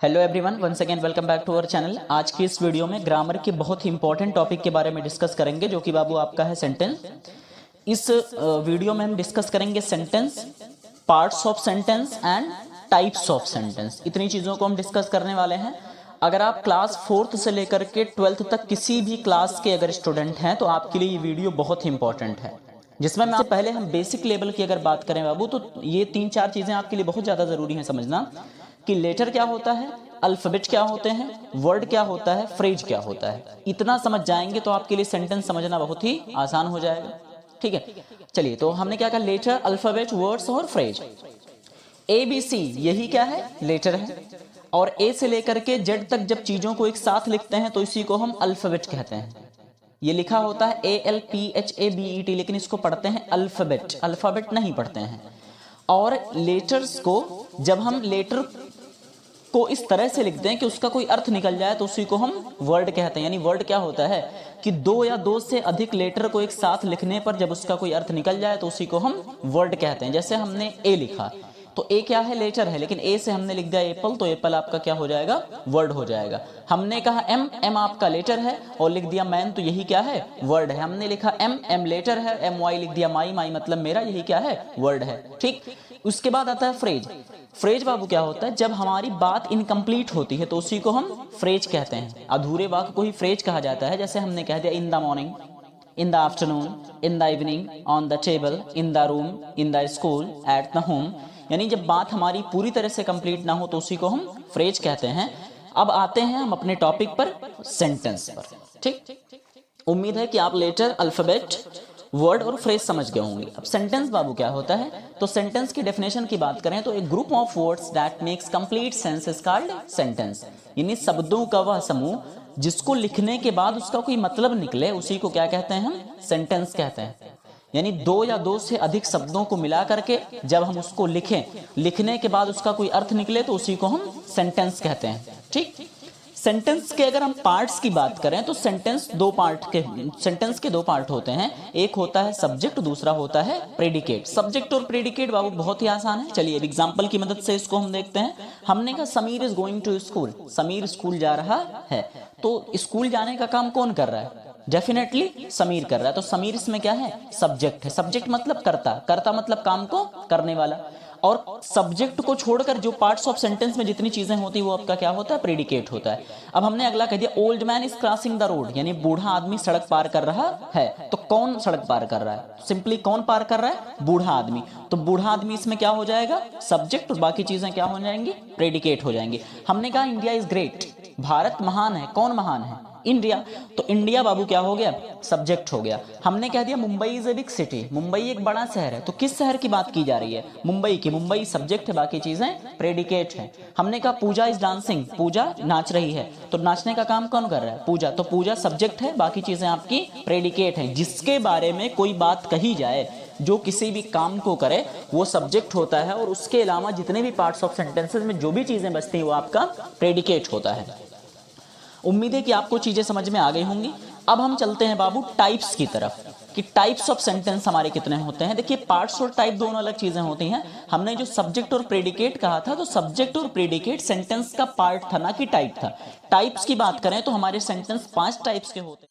Hello everyone, once again welcome back to our channel. आज की इस वीडियो में ग्रामर के बहुत ही इंपॉर्टेंट टॉपिक के बारे में डिस्कस करेंगे, जो कि बाबू आपका है सेंटेंस। इस वीडियो में हम डिस्कस करेंगे sentence, parts of sentence and types of sentence. इतनी चीज़ों को हम डिस्कस करने वाले हैं। अगर आप क्लास 4th से लेकर के 12th तक किसी भी क्लास के अगर स्टूडेंट हैं तो आपके लिए ये वीडियो बहुत ही इंपॉर्टेंट है, जिसमें मैं पहले हम बेसिक लेवल की अगर बात करें बाबू, तो ये 3-4 चीज़ें आपके लिए बहुत ज़्यादा ज़रूरी हैं समझना कि लेटर क्या होता है, अल्फाबेट क्या होते हैं, वर्ड क्या होता है, फ्रेज क्या होता है। इतना समझ जाएंगे तो आपके लिए सेंटेंस समझना बहुत ही आसान हो जाएगा। ठीक है, चलिए तो हमने क्या कहा, लेटर, अल्फाबेट, वर्ड्स और फ्रेज। ABC यही क्या है, लेटर है। और ए से लेकर के जेड तक जब चीजों को एक साथ लिखते हैं तो इसी को हम अल्फाबेट कहते हैं। ये लिखा होता है ALPHABET, लेकिन इसको पढ़ते हैं अल्फाबेट, अल्फाबेट नहीं पढ़ते हैं। और लेटर्स को जब हम लेटर को इस तरह से लिखते हैं कि उसका कोई अर्थ निकल जाए तो उसी को हम वर्ड कहते हैं। यानी वर्ड क्या होता है कि दो या दो से अधिक लेटर को एक साथ लिखने पर जब उसका कोई अर्थ निकल जाए तो उसी को हम वर्ड कहते हैं। जैसे हमने ए लिखा तो ए क्या है, लेटर है, लेकिन ए से हमने लिख दिया एप्पल, तो एप्पल आपका क्या हो जाएगा, वर्ड हो जाएगा। हमने कहा एम, एम आपका लेटर है और लिख दिया मैन, तो यही क्या है, वर्ड है। हमने लिखा एम, एम लेटर है, MY लिख दिया माई, माई मतलब मेरा, यही क्या है, वर्ड है। ठीक, उसके बाद आता है फ्रेज। फ्रेज बाबू क्या होता है, जब हमारी बात इनकम्प्लीट होती है तो उसी को हम फ्रेज कहते हैं। अधूरे वाक्य को ही फ्रेज कहा जाता है। जैसे हमने कह दिया in the morning, in the afternoon, in the evening, on the table, in the room, in the school, at the home. यानी जब बात हमारी पूरी तरह से कंप्लीट ना हो तो उसी को हम फ्रेज कहते हैं। अब आते हैं हम अपने टॉपिक पर, सेंटेंस पर। ठीक, उम्मीद है कि आप लेटर, अल्फाबेट, वर्ड और फ्रेज समझ गए होंगे। अब सेंटेंस बाबू क्या होता है, तो सेंटेंस की डेफिनेशन की बात करें तो एक group of words that makes complete sense is called sentence. यानी शब्दों का वह समूह जिसको लिखने के बाद उसका कोई मतलब निकले, उसी को क्या कहते हैं, हम सेंटेंस कहते हैं। यानी दो या दो से अधिक शब्दों को मिला करके जब हम उसको लिखें, लिखने के बाद उसका कोई अर्थ निकले तो उसी को हम सेंटेंस कहते हैं। ठीक, सेंटेंस के अगर हम पार्ट्स की बात करें तो सेंटेंस के दो पार्ट होते हैं। एक होता है सब्जेक्ट, दूसरा होता है प्रेडिकेट। सब्जेक्ट और प्रेडिकेट बाबू बहुत ही आसान है। चलिए एग्जांपल की मदद से इसको हम देखते हैं। हमने कहा Sameer is going to school, Sameer school जा रहा है। तो स्कूल जाने का काम कौन कर रहा है, डेफिनेटली समीर कर रहा है। तो समीर इसमें क्या है, सब्जेक्ट है। सब्जेक्ट मतलब कर्ता, कर्ता मतलब काम को करने वाला। और सब्जेक्ट को छोड़कर जो पार्ट्स ऑफ सेंटेंस में जितनी चीजें होती है वो आपका क्या होता है, प्रेडिकेट होता है। अब हमने अगला कह दिया old man is crossing the road, यानी बूढ़ा आदमी सड़क पार कर रहा है। तो कौन सड़क पार कर रहा है, सिंपली कौन पार कर रहा है, बूढ़ा आदमी। तो बूढ़ा आदमी इसमें क्या हो जाएगा, सब्जेक्ट, और बाकी चीजें क्या हो जाएंगी, प्रेडिकेट हो जाएंगी। हमने कहा इंडिया इज ग्रेट, भारत महान है, कौन महान है, इंडिया। तो इंडिया बाबू क्या हो गया, सब्जेक्ट हो गया। हमने कह दिया Mumbai is a big city, Mumbai एक बड़ा शहर है। तो किस शहर की बात की जा रही है, मुंबई की। मुंबई सब्जेक्ट है, बाकी चीजें प्रेडिकेट है। हमने कहा पूजा इज डांसिंग, पूजा नाच रही है। तो नाचने का काम कौन कर रहा है, पूजा। तो पूजा सब्जेक्ट है, बाकी चीजें आपकी प्रेडिकेट है। जिसके बारे में कोई बात कही जाए, जो किसी भी काम को करे, वो सब्जेक्ट होता है। और उसके अलावा जितने भी पार्ट्स ऑफ सेंटेंसेस में जो भी चीजें बचती हैं वो आपका प्रेडिकेट होता है। उम्मीद है कि आपको चीजें समझ में आ गई होंगी। अब हम चलते हैं बाबू टाइप्स की तरफ, कि टाइप्स ऑफ सेंटेंस हमारे कितने होते हैं। देखिए पार्ट्स और टाइप दोनों अलग चीजें होती हैं। हमने जो सब्जेक्ट और प्रेडिकेट कहा था, तो सब्जेक्ट और प्रेडिकेट सेंटेंस का पार्ट था, ना कि टाइप था। टाइप्स की बात करें तो हमारे सेंटेंस 5 टाइप्स के होते हैं।